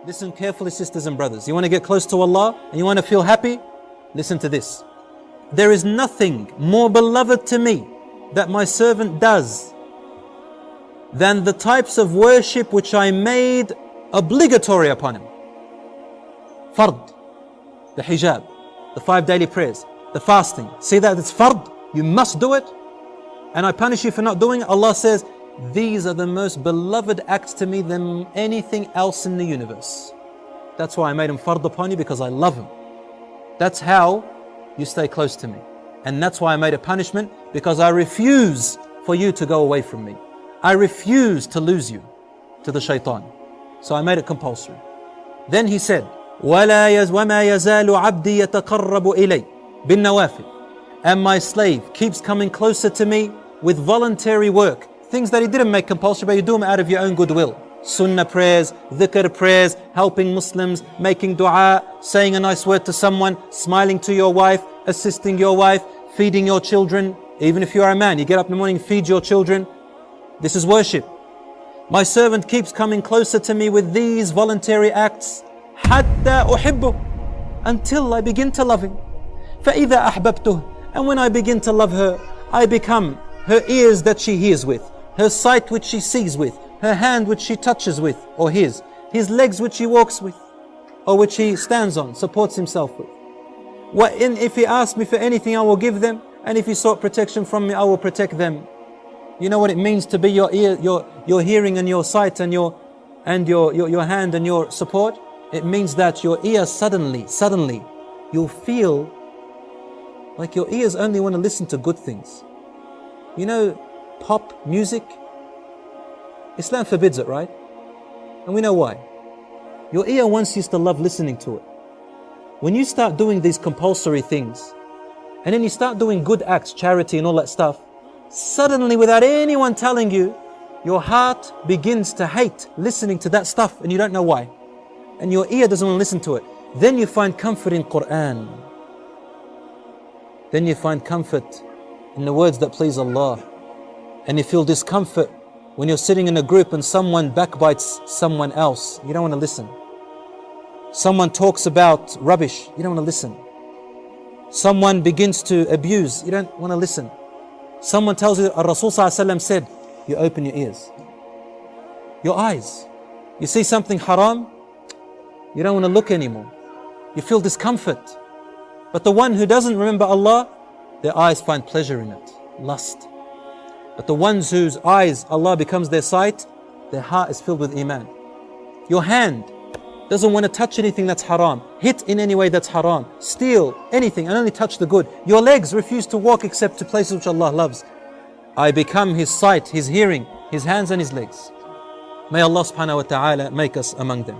Listen carefully, sisters and brothers. You want to get close to Allah and you want to feel happy? Listen to this. There is nothing more beloved to me that my servant does than the types of worship which I made obligatory upon him. Fard, the hijab, the 5 daily prayers, the fasting. See that it's fard, you must do it. And I punish you for not doing it. Allah says, these are the most beloved acts to me than anything else in the universe. That's why I made him fard upon you, because I love him. That's how you stay close to me. And that's why I made a punishment, because I refuse for you to go away from me. I refuse to lose you to the shaitan. So I made it compulsory. Then he said, وَمَا يَزَالُ عَبْدِي يَتَقَرَّبُ إِلَيْ بِالنَّوَافِلِ. And my slave keeps coming closer to me with voluntary work. Things that he didn't make compulsory, but you do them out of your own goodwill. Sunnah prayers, dhikr prayers, helping Muslims, making dua, saying a nice word to someone, smiling to your wife, assisting your wife, feeding your children. Even if you are a man, you get up in the morning, feed your children. This is worship. My servant keeps coming closer to me with these voluntary acts, حَتَّى أُحِبُّهُ, until I begin to love him. فَإِذَا أَحْبَبْتُهُ, and when I begin to love her, I become her ears that she hears with, her sight which she sees with, her hand which she touches with, or his legs which he walks with, or which he stands on, supports himself with. If he asks me for anything, I will give them, and if he sought protection from me, I will protect them. You know what it means to be your ear, your hearing and your sight and your hand and your support? It means that your ears suddenly, you'll feel like your ears only want to listen to good things. You know, pop music, Islam forbids it, right? And we know why. Your ear once used to love listening to it. When you start doing these compulsory things, and then you start doing good acts, charity and all that stuff, suddenly without anyone telling you, your heart begins to hate listening to that stuff, and you don't know why. And your ear doesn't want to listen to it. Then you find comfort in Quran. Then you find comfort in the words that please Allah. And you feel discomfort when you're sitting in a group and someone backbites someone else. You don't want to listen. Someone talks about rubbish. You don't want to listen. Someone begins to abuse. You don't want to listen. Someone tells you, Rasul said, you open your ears. Your eyes. You see something haram, you don't want to look anymore. You feel discomfort. But the one who doesn't remember Allah, their eyes find pleasure in it, lust. But the ones whose eyes, Allah becomes their sight, their heart is filled with iman. Your hand doesn't want to touch anything that's haram, hit in any way that's haram, steal anything and only touch the good. Your legs refuse to walk except to places which Allah loves. I become his sight, his hearing, his hands and his legs. May Allah subhanahu wa ta'ala make us among them.